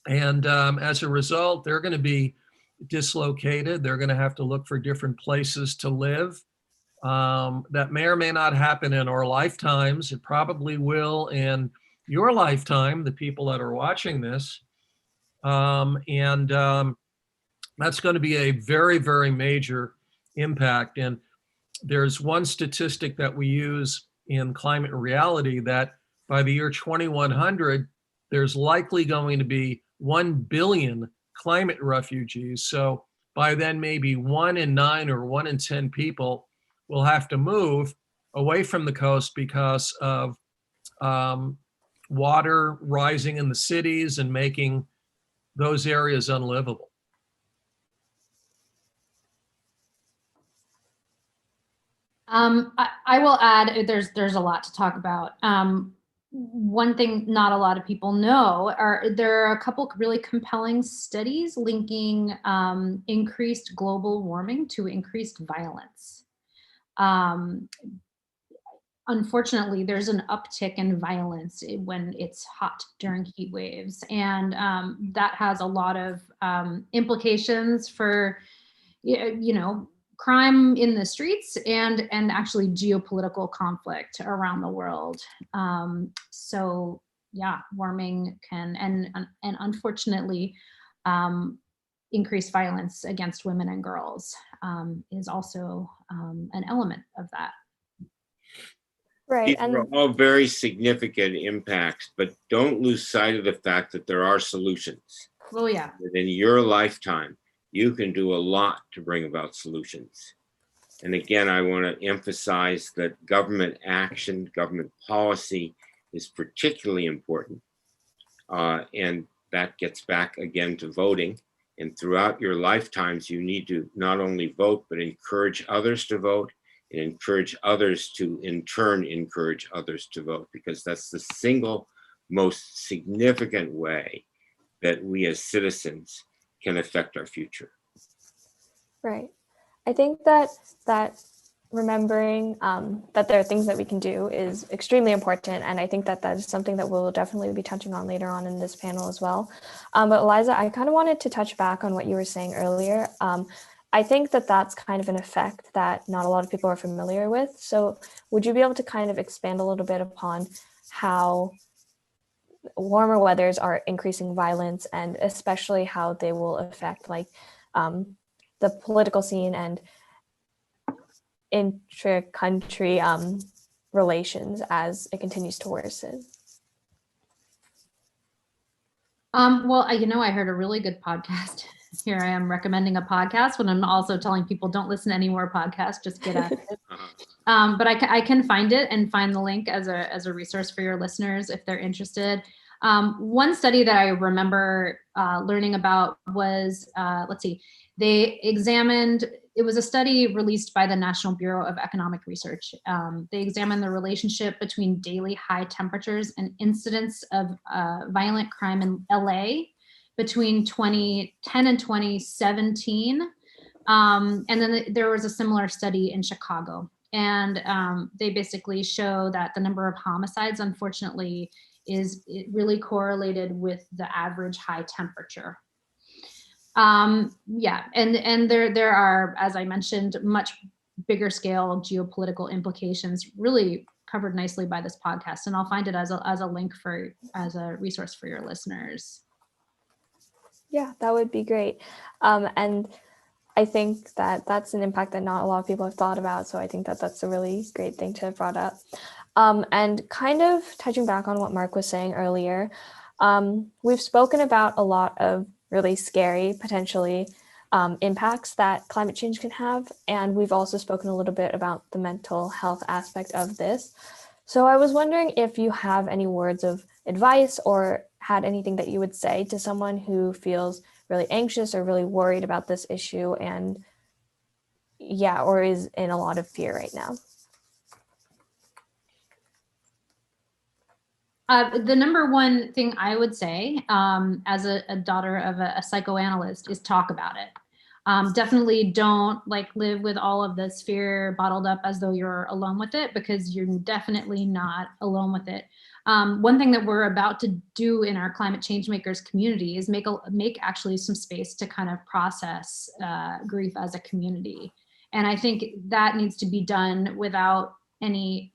And as a result, they're going to be dislocated. They're going to have to look for different places to live. That may or may not happen in our lifetimes. It probably will in your lifetime, the people that are watching this. That's going to be a very, very major impact. And there's one statistic that we use in Climate and Reality that by the year 2100, there's likely going to be 1 billion climate refugees. So by then, maybe 1 in 9 or 1 in 10 people will have to move away from the coast because of water rising in the cities and making those areas unlivable. I will add, there's a lot to talk about. One thing not a lot of people know there are a couple really compelling studies linking increased global warming to increased violence. Unfortunately, there's an uptick in violence when it's hot during heat waves, and that has a lot of implications for, crime in the streets and actually geopolitical conflict around the world. So yeah, warming can and unfortunately increased violence against women and girls is also an element of that. Right. These And are all very significant impacts, but don't lose sight of the fact that there are solutions. Oh yeah. Within your lifetime, you can do a lot to bring about solutions. And again, I want to emphasize that government action, government policy is particularly important. And that gets back again to voting. And throughout your lifetimes, you need to not only vote, but encourage others to vote and encourage others to, in turn, encourage others to vote, because that's the single most significant way that we as citizens can affect our future. right. I think that remembering that there are things that we can do is extremely important. And I think that is something that we'll definitely be touching on later on in this panel as well. But Eliza, I kind of wanted to touch back on what you were saying earlier. I think that that's kind of an effect that not a lot of people are familiar with. So would you be able to kind of expand a little bit upon how warmer weathers are increasing violence, and especially how they will affect like the political scene and intra-country relations as it continues to worsen? Well, I heard a really good podcast. Here I am recommending a podcast when I'm also telling people don't listen to any more podcasts, just get out of it. But I can find it and find the link as a resource for your listeners if they're interested. One study that I remember learning about was, they examined, it was a study released by the National Bureau of Economic Research. They examined the relationship between daily high temperatures and incidents of violent crime in LA between 2010 and 2017. And then there was a similar study in Chicago. And they basically show that the number of homicides, unfortunately, is really correlated with the average high temperature. Yeah, and there are, as I mentioned, much bigger scale geopolitical implications really covered nicely by this podcast. And I'll find it as a link as a resource for your listeners. Yeah, that would be great. And I think that that's an impact that not a lot of people have thought about. So I think that that's a really great thing to have brought up. And kind of touching back on what Mark was saying earlier, we've spoken about a lot of really scary, potentially impacts that climate change can have. And we've also spoken a little bit about the mental health aspect of this. So I was wondering if you have any words of advice or had anything that you would say to someone who feels really anxious or really worried about this issue and or is in a lot of fear right now. The number one thing I would say as a daughter of a psychoanalyst is talk about it. Definitely don't live with all of this fear bottled up as though you're alone with it, because you're definitely not alone with it. One thing that we're about to do in our climate change makers community is make actually some space to kind of process grief as a community. And I think that needs to be done without any,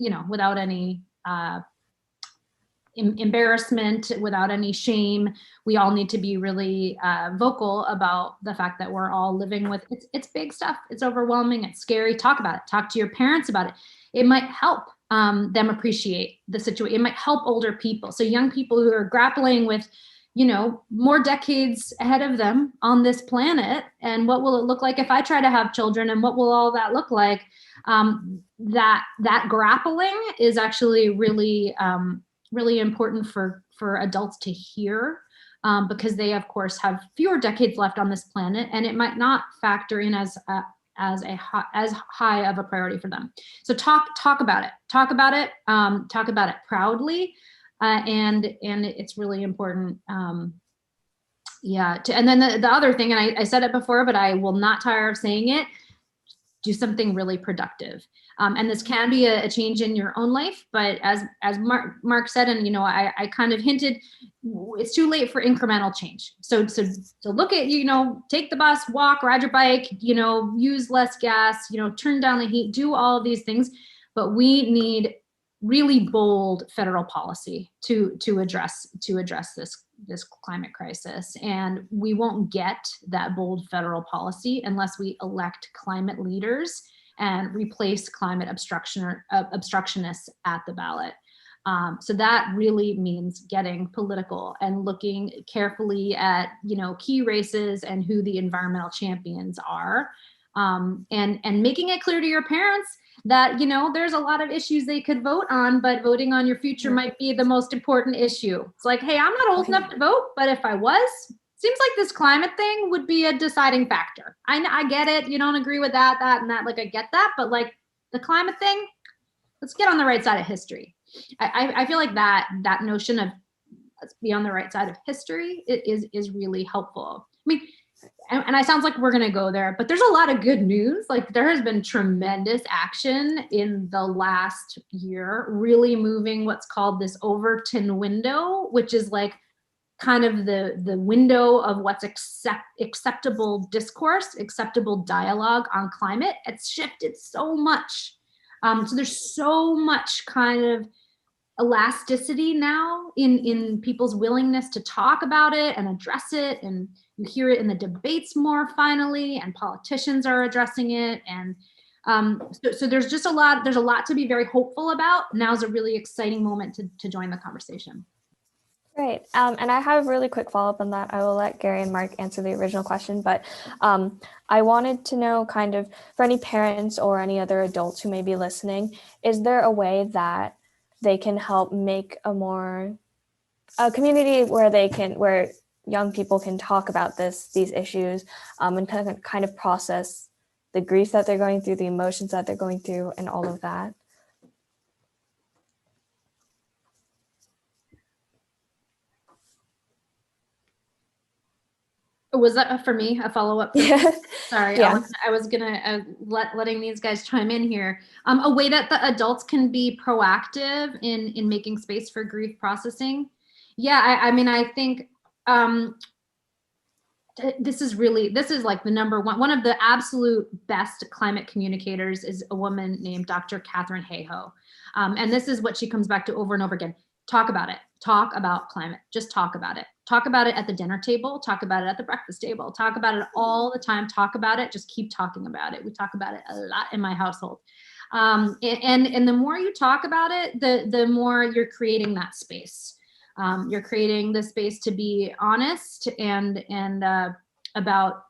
embarrassment, without any shame. We all need to be really vocal about the fact that we're all living with it's big stuff. It's overwhelming. It's scary. Talk about it. Talk to your parents about it. It might help them appreciate the situation. It might help older people. So young people who are grappling with, more decades ahead of them on this planet, and what will it look like if I try to have children, and what will all that look like? That grappling is actually really really important for adults to hear, because they of course have fewer decades left on this planet, and it might not factor in as high of a priority for them. So talk about it. Talk about it proudly, and it's really important. And then the other thing, and I said it before, but I will not tire of saying it: do something really productive. And this can be a change in your own life, but as Mark said, and I kind of hinted, it's too late for incremental change. So look at, take the bus, walk, ride your bike, use less gas, turn down the heat, do all of these things. But we need really bold federal policy to address this climate crisis. And we won't get that bold federal policy unless we elect climate leaders and replace climate obstructionists at the ballot. So that really means getting political and looking carefully at, key races and who the environmental champions are, and making it clear to your parents that, there's a lot of issues they could vote on, but voting on your future might be the most important issue. It's like, hey, I'm not old enough to vote, but if I was, seems like this climate thing would be a deciding factor. I get it. You don't agree with that, and that, I get that. But the climate thing, let's get on the right side of history. I feel like that notion of let's be on the right side of history is really helpful. I mean, and it sounds like we're going to go there, but there's a lot of good news. There has been tremendous action in the last year, really moving what's called this Overton window, which is kind of the window of what's acceptable discourse, acceptable dialogue on climate. It's shifted so much. So there's so much kind of elasticity now in people's willingness to talk about it and address it. And you hear it in the debates more finally, and politicians are addressing it. And so there's just a lot to be very hopeful about. Now's a really exciting moment to join the conversation. Great. And I have a really quick follow-up on that. I will let Gary and Mark answer the original question, but I wanted to know, kind of, for any parents or any other adults who may be listening, is there a way that they can help make a community where young people can talk about these issues, and kind of process the grief that they're going through, the emotions that they're going through, and all of that? Was that for me, a follow-up? Yeah. Sorry, Yeah. I was gonna letting these guys chime in here. A way that the adults can be proactive in making space for grief processing. Yeah, I mean, I think this is like the number one of the absolute best climate communicators is a woman named Dr. Katherine Hayhoe. And this is what she comes back to over and over again. Talk about it. Talk about climate. Just talk about it. Talk about it at the dinner table. Talk about it at the breakfast table. Talk about it all the time. Talk about it. Just keep talking about it. We talk about it a lot in my household. And the more you talk about it, the more you're creating that space. You're creating the space to be honest and about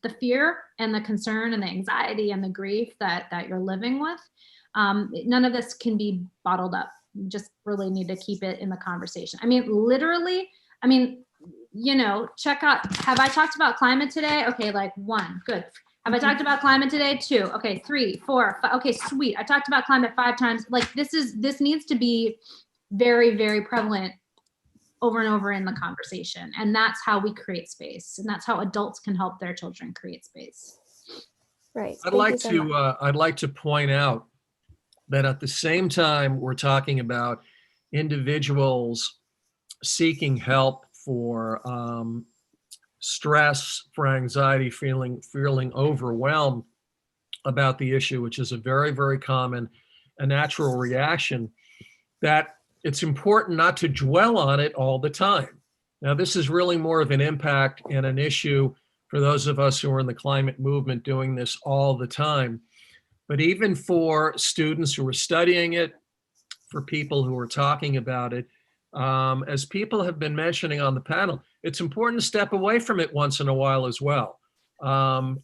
the fear and the concern and the anxiety and the grief that you're living with. None of this can be bottled up. You just really need to keep it in the conversation. I mean, literally, I mean, you know, check out, have I talked about climate today? Okay, like 1, good. Have I talked about climate today? 2, okay, 3, 4, 5, okay, sweet. I talked about climate 5 times. Like this needs to be very, very prevalent over and over in the conversation. And that's how we create space. And that's how adults can help their children create space. Right. I'd Thank like you so to much. I'd like to point out that at the same time we're talking about individuals seeking help for stress, for anxiety, feeling overwhelmed about the issue, which is a very, very common, a natural reaction, that it's important not to dwell on it all the time. Now, this is really more of an impact and an issue for those of us who are in the climate movement doing this all the time. But even for students who are studying it, for people who are talking about it, as people have been mentioning on the panel, it's important to step away from it once in a while as well.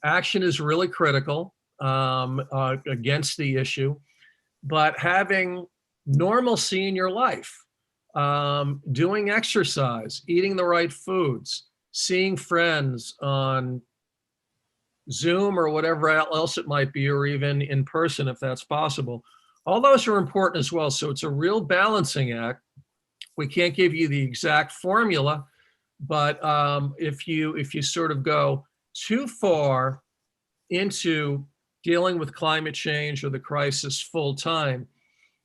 Action is really critical against the issue, but having normalcy in your life, doing exercise, eating the right foods, seeing friends on Zoom or whatever else it might be, or even in person if that's possible. All those are important as well. So it's a real balancing act. We can't give you the exact formula, but if you sort of go too far into dealing with climate change or the crisis full time,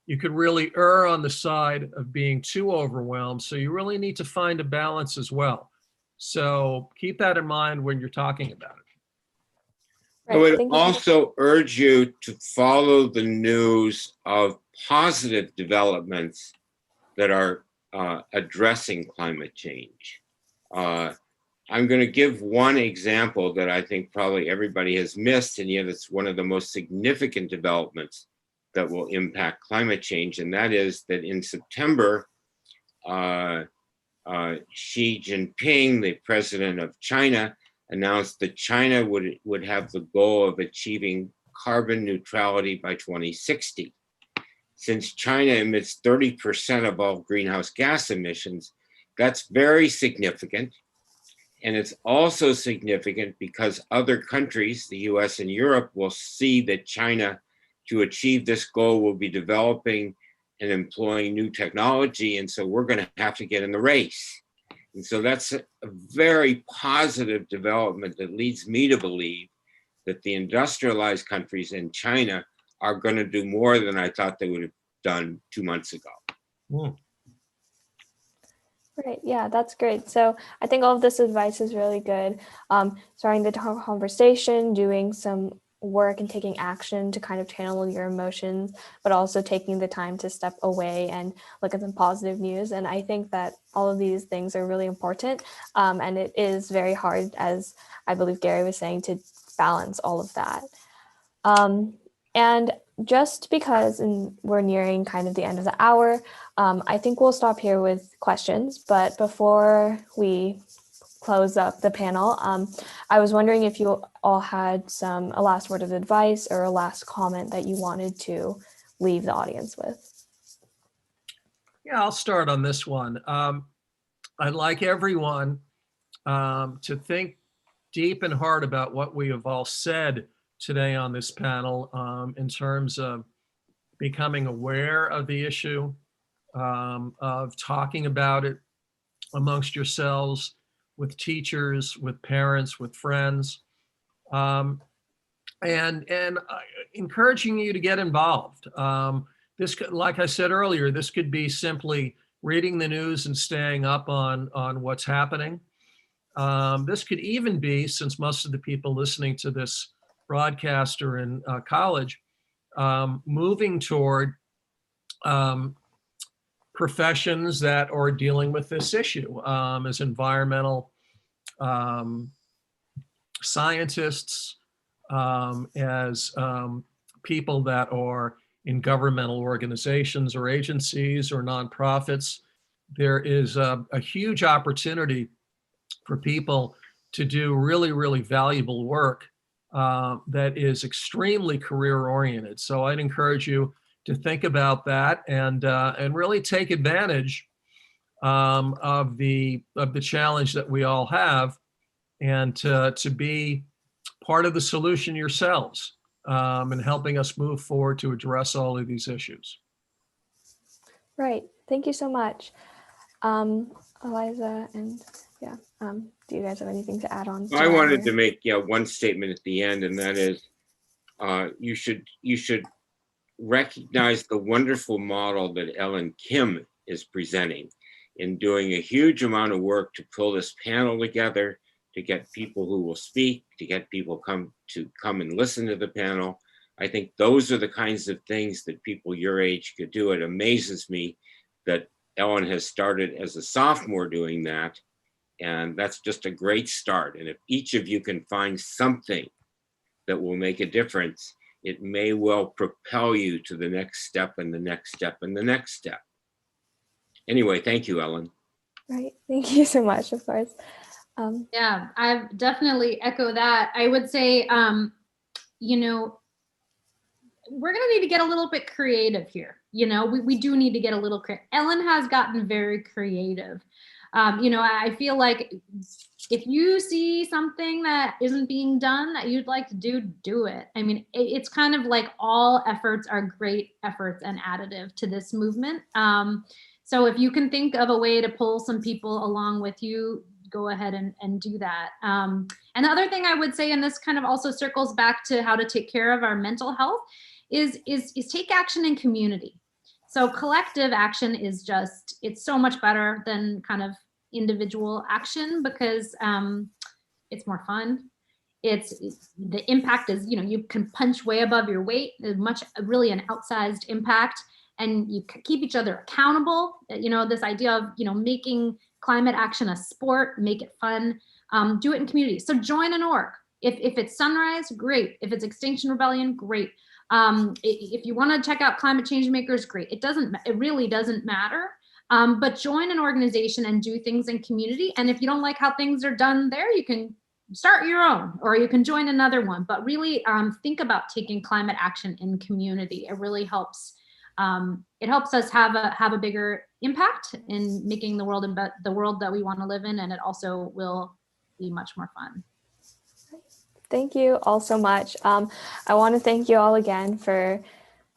you could really err on the side of being too overwhelmed. So you really need to find a balance as well. So keep that in mind when you're talking about it. I would Thank you so much. also urge you to follow the news of positive developments that are addressing climate change. I'm going to give one example that I think probably everybody has missed, and yet it's one of the most significant developments that will impact climate change, and that is that in September, Xi Jinping, the president of China, announced that China would have the goal of achieving carbon neutrality by 2060. Since China emits 30% of all greenhouse gas emissions, that's very significant. And it's also significant because other countries, the US and Europe, will see that China, to achieve this goal, will be developing and employing new technology. And so we're going to have to get in the race. And so that's a very positive development that leads me to believe that the industrialized countries in China are going to do more than I thought they would have done 2 months ago. Right. Yeah, that's great. So I think all of this advice is really good. Starting the conversation, doing some work and taking action to kind of channel your emotions, but also taking the time to step away and look at some positive news. And I think that all of these things are really important. And it is very hard, as I believe Gary was saying, to balance all of that. And just because we're nearing kind of the end of the hour, I think we'll stop here with questions. But before we close up the panel, I was wondering if you all had a last word of advice or a last comment that you wanted to leave the audience with. Yeah, I'll start on this one. I'd like everyone to think deep and hard about what we have all said today on this panel in terms of becoming aware of the issue, of talking about it amongst yourselves, with teachers, with parents, with friends, and encouraging you to get involved. This could, like I said earlier, this could be simply reading the news and staying up on what's happening. This could even be, since most of the people listening to this broadcast are in college, moving toward professions that are dealing with this issue, as environmental scientists, as people that are in governmental organizations or agencies or nonprofits. There is a huge opportunity for people to do really, really valuable work that is extremely career oriented. So I'd encourage you to think about that and really take advantage of the challenge that we all have, and to be part of the solution yourselves, and helping us move forward to address all of these issues. Right. Thank you so much. Eliza and do you guys have anything to add on? I wanted to make one statement at the end, and that is you should recognize the wonderful model that Ellen Kim is presenting in doing a huge amount of work to pull this panel together, to get people who will speak, to get people come and listen to the panel. I think those are the kinds of things that people your age could do. It amazes me that Ellen has started as a sophomore doing that, and that's just a great start. And if each of you can find something that will make a difference, it may well propel you to the next step and the next step and the next step. Anyway, thank you, Ellen. Right. Thank you so much, of course. Yeah, I definitely echo that. I would say, you know, we're going to need to get a little bit creative here. You know, we do need to get a little creative. Ellen has gotten very creative. You know, I feel like if you see something that isn't being done that you'd like to do it. I mean, it's kind of like all efforts are great efforts and additive to this movement. So if you can think of a way to pull some people along with you, go ahead and do that. And the other thing I would say, and this kind of also circles back to how to take care of our mental health, is take action in community. So collective action is just, it's so much better than kind of individual action, because it's more fun. The impact is, you know, you can punch way above your weight. There's really an outsized impact, and you keep each other accountable. You know, this idea of, you know, making climate action a sport, make it fun, do it in community. So join an org. If it's Sunrise, great. If it's Extinction Rebellion, great. If you want to check out Climate Change Makers, great. It really doesn't matter. But join an organization and do things in community. And if you don't like how things are done there, you can start your own, or you can join another one. But really think about taking climate action in community. It really helps. It helps us have a bigger impact in making the world that we want to live in, and it also will be much more fun. Thank you all so much. I want to thank you all again for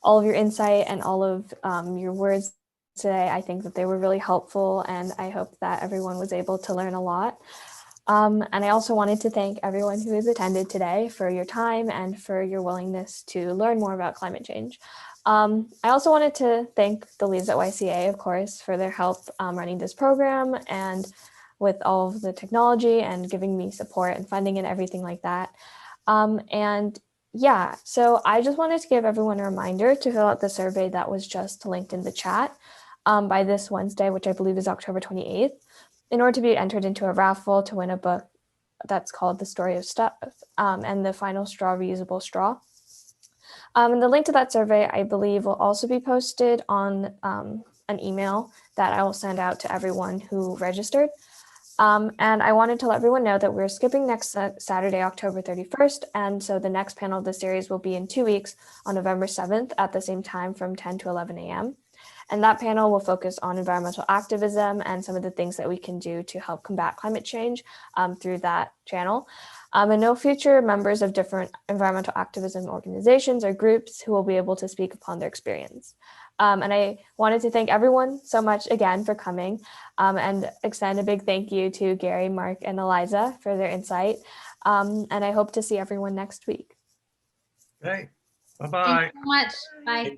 all of your insight and all of your words today. I think that they were really helpful, and I hope that everyone was able to learn a lot. And I also wanted to thank everyone who has attended today for your time and for your willingness to learn more about climate change. I also wanted to thank the leads at YCA, of course, for their help running this program and with all of the technology and giving me support and funding and everything like that. And yeah, so I just wanted to give everyone a reminder to fill out the survey that was just linked in the chat by this Wednesday, which I believe is October 28th, in order to be entered into a raffle to win a book that's called The Story of Stuff and the Final Straw, Reusable Straw. And the link to that survey, I believe, will also be posted on an email that I will send out to everyone who registered. And I wanted to let everyone know that we're skipping next Saturday, October 31st. And so the next panel of the series will be in 2 weeks on November 7th at the same time from 10 to 11 a.m. And that panel will focus on environmental activism and some of the things that we can do to help combat climate change through that channel. And no future members of different environmental activism organizations or groups who will be able to speak upon their experience. And I wanted to thank everyone so much again for coming and extend a big thank you to Gary, Mark, and Eliza for their insight. And I hope to see everyone next week. Okay, bye-bye. Thanks so much. Bye.